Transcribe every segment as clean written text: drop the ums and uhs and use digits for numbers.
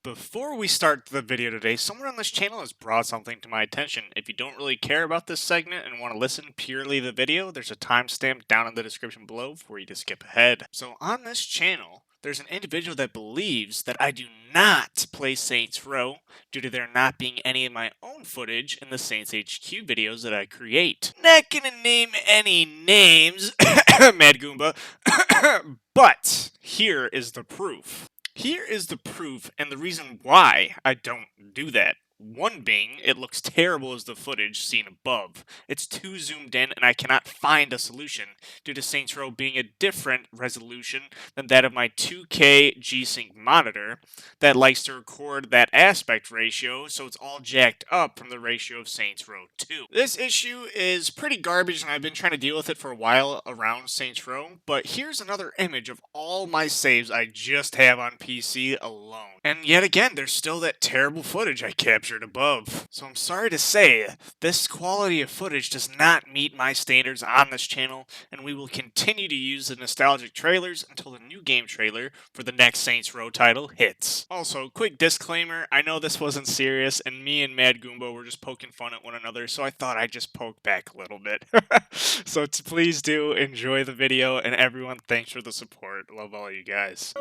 Before we start the video today, someone on this channel has brought something to my attention. If you don't really care about this segment and want to listen purely to the video, there's a timestamp down in the description below for you to skip ahead. So on this channel, there's an individual that believes that I do not play Saints Row due to there not being any of my own footage in the Saints HQ videos that I create. Not gonna name any names, Mad Goomba, but here is the proof. Here is the proof and the reason why I don't do that. One being, it looks terrible as the footage seen above. It's too zoomed in and I cannot find a solution due to Saints Row being a different resolution than that of my 2K G-Sync monitor that likes to record that aspect ratio, so it's all jacked up from the ratio of Saints Row 2. This issue is pretty garbage and I've been trying to deal with it for a while around Saints Row, but here's another image of all my saves I just have on PC alone. And yet again, there's still that terrible footage I captured above. So I'm sorry to say, this quality of footage does not meet my standards on this channel, and we will continue to use the nostalgic trailers until the new game trailer for the next Saints Row title hits. Also, quick disclaimer, I know this wasn't serious, and me and Mad Goomba were just poking fun at one another, so I thought I'd just poke back a little bit. So please do enjoy the video, and everyone, thanks for the support. Love all you guys.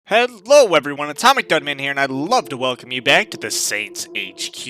Hello everyone, AtomicDudMan here, and I'd love to welcome you back to the Saints HQ,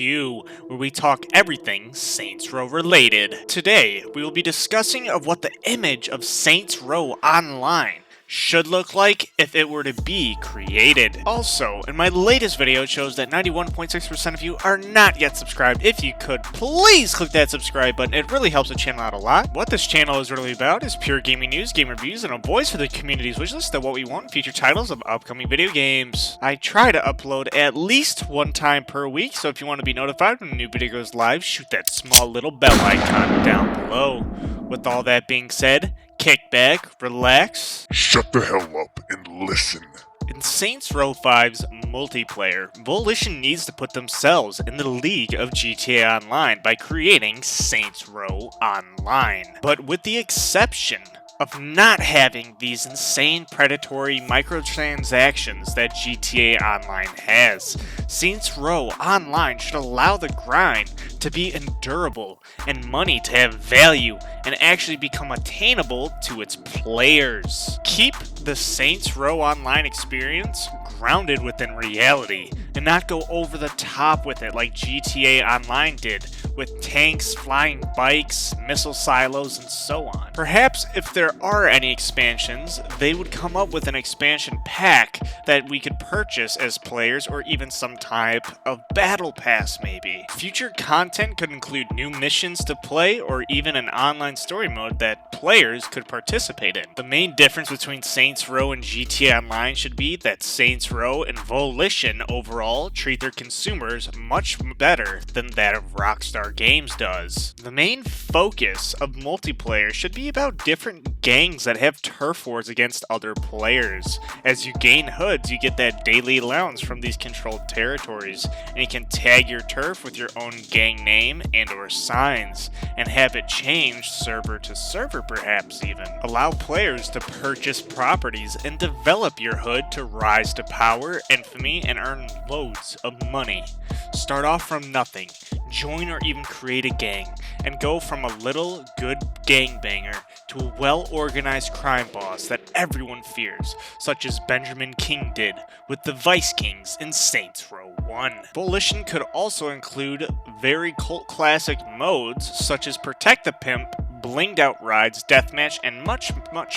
where we talk everything Saints Row related. Today, we will be discussing of what the image of Saints Row Online should look like if it were to be created. Also, in my latest video, it shows that 91.6% of you are not yet subscribed. If you could, please click that subscribe button. It really helps the channel out a lot. What this channel is really about is pure gaming news, game reviews, and a voice for the community's wishlist of what we want, feature titles of upcoming video games. I try to upload at least one time per week, so if you want to be notified when a new video goes live, shoot that small little bell icon down below. With all that being said, kick back, relax, shut the hell up and listen. In Saints Row 5's multiplayer, Volition needs to put themselves in the league of GTA Online by creating Saints Row Online. But with the exception of not having these insane predatory microtransactions that GTA Online has. Saints Row Online should allow the grind to be endurable and money to have value and actually become attainable to its players. Keep the Saints Row Online experience grounded within reality and not go over the top with it like GTA Online did, with tanks, flying bikes, missile silos, and so on. Perhaps if there are any expansions, they would come up with an expansion pack that we could purchase as players, or even some type of battle pass maybe. Future content could include new missions to play, or even an online story mode that players could participate in. The main difference between Saints Row and GTA Online should be that Saints Row and Volition overall treat their consumers much better than that of Rockstar Games does. The main focus of multiplayer should be about different gangs that have turf wars against other players. As you gain hoods, you get that daily allowance from these controlled territories, and you can tag your turf with your own gang name and or signs, and have it changed server to server perhaps even. Allow players to purchase properties and develop your hood to rise to power, infamy, and earn loads of money. Start off from nothing, join or even create a gang, and go from a little good gangbanger to a well-organized crime boss that everyone fears, such as Benjamin King did with the Vice Kings in Saints Row 1. Volition could also include very cult classic modes such as Protect the Pimp, blinged out rides, deathmatch, and much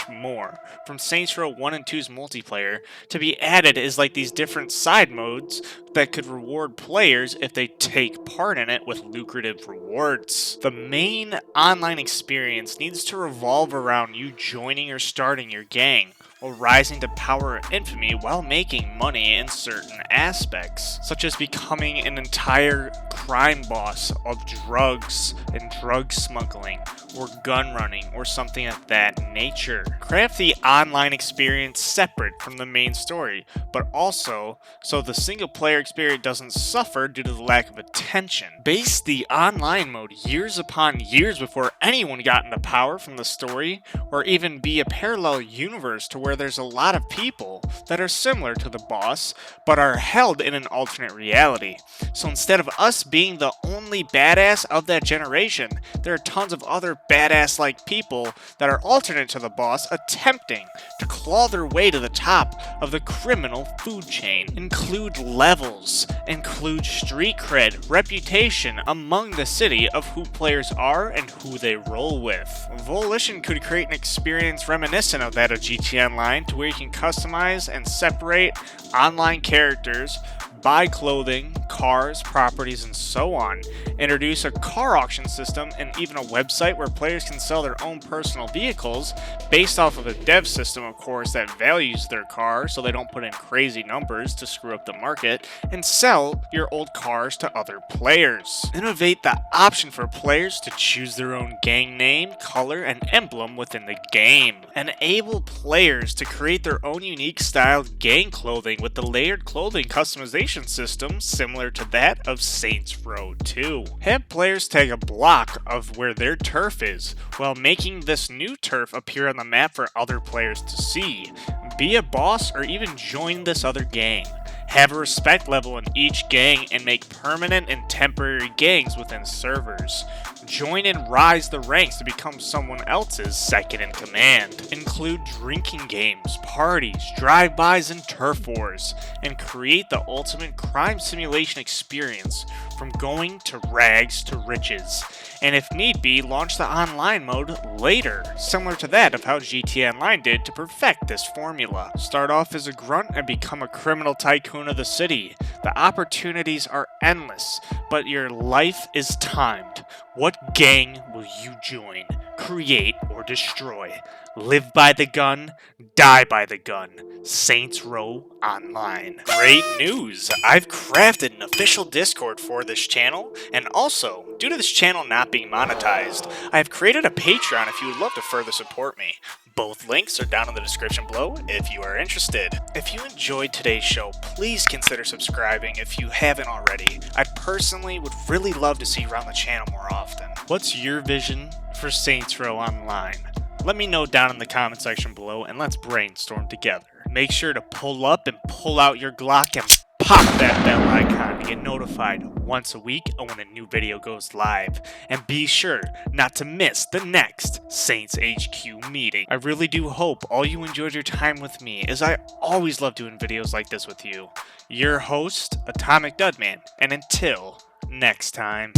more from Saints Row 1 and 2's multiplayer to be added as like these different side modes that could reward players if they take part in it with lucrative rewards. The main online experience needs to revolve around you joining or starting your gang, or rising to power or infamy while making money in certain aspects, such as becoming an entire crime boss of drugs and drug smuggling, or gun running, or something of that nature. Craft the online experience separate from the main story, but also so the single player experience doesn't suffer due to the lack of attention. Base the online mode years upon years before anyone got into power from the story, or even be a parallel universe to where there's a lot of people that are similar to the boss, but are held in an alternate reality. So instead of us being the only badass of that generation, there are tons of other badass-like people that are alternate to the boss attempting to claw their way to the top of the criminal food chain. Include levels, include street cred, reputation among the city of who players are and who they roll with. Volition could create an experience reminiscent of that of GTA Online, to where you can customize and separate online characters, buy clothing, cars, properties, and so on. Introduce a car auction system and even a website where players can sell their own personal vehicles based off of a dev system, of course, that values their car so they don't put in crazy numbers to screw up the market, and sell your old cars to other players. Innovate the option for players to choose their own gang name, color, and emblem within the game. Enable players to create their own unique styled gang clothing with the layered clothing customization system similar to that of Saints Row 2. Have players take a block of where their turf is, while making this new turf appear on the map for other players to see. Be a boss or even join this other gang. Have a respect level in each gang and make permanent and temporary gangs within servers. Join and rise the ranks to become someone else's second in command. Include drinking games, parties, drive-bys, and turf wars, and create the ultimate crime simulation experience from going to rags to riches. And if need be, launch the online mode later, similar to that of how GTA Online did to perfect this formula. Start off as a grunt and become a criminal tycoon of the city. The opportunities are endless, but your life is timed. What gang will you join, create, or destroy? Live by the gun, die by the gun. Saints Row Online. Great news! I've crafted an official Discord for this channel, and also, due to this channel not being monetized, I have created a Patreon if you would love to further support me. Both links are down in the description below if you are interested. If you enjoyed today's show, please consider subscribing if you haven't already. I personally would really love to see you around the channel more often. What's your vision for Saints Row Online? Let me know down in the comment section below and let's brainstorm together. Make sure to pull up and pull out your Glock and pop that bell icon to get notified once a week when a new video goes live. And be sure not to miss the next Saints HQ meeting. I really do hope all you enjoyed your time with me, as I always love doing videos like this with you. Your host, AtomicDudMan, and until next time.